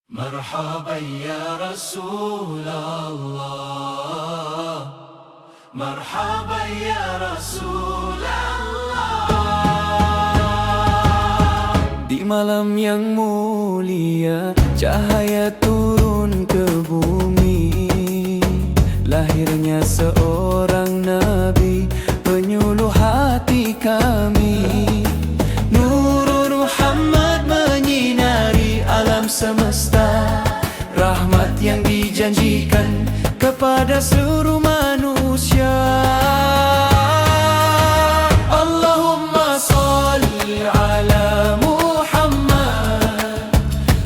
مرحبا يا رسول الله، مرحبا يا رسول Allah. Di malam yang mulia, cahaya turun ke bumi. Lahirnya seorang nabi, penyuluh hati kami. Nurul Muhammad menyinari alam semesta, rahmat yang dijanjikan kepada seluruh manusia. Allahumma salli ala Muhammad,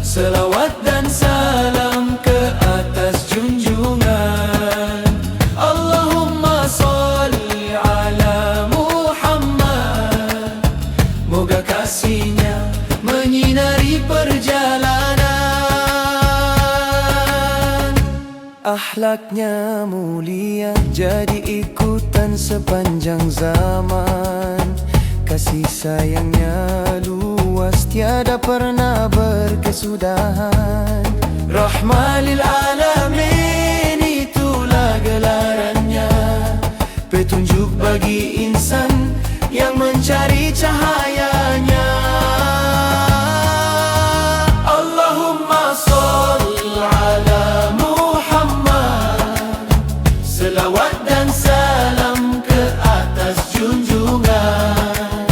selawat dan salam ke atas junjungan. Allahumma salli ala Muhammad, moga kasihnya menyinari perjalanan. Akhlaknya mulia, jadi ikutan sepanjang zaman. Kasih sayangnya luas, tiada pernah berkesudahan. Rahmah lil alamin, itulah gelarannya. Petunjuk bagi insan yang mencari cahayanya. Allahumma sholli ala Muhammad, selawat dan salam ke atas junjungan.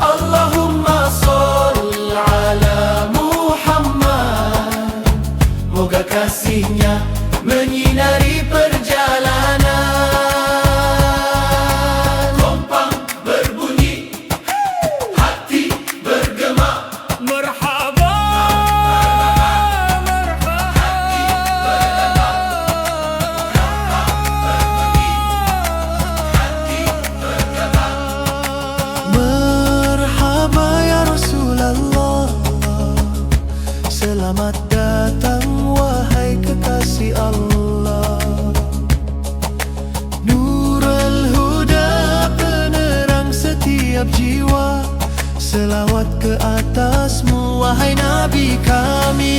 Allahumma sholli ala Muhammad, moga kasihnya menyinari perjalanan. Kompang berbunyi, hati bergema. Merhaba, merhaba. Hati bergema, hati bergema. Merhaba ya Rasulullah, selamat datang wahai kekasih Allah. Nurul Huda, penerang setiap jiwa. Selawat ke atasmu wahai Nabi kami.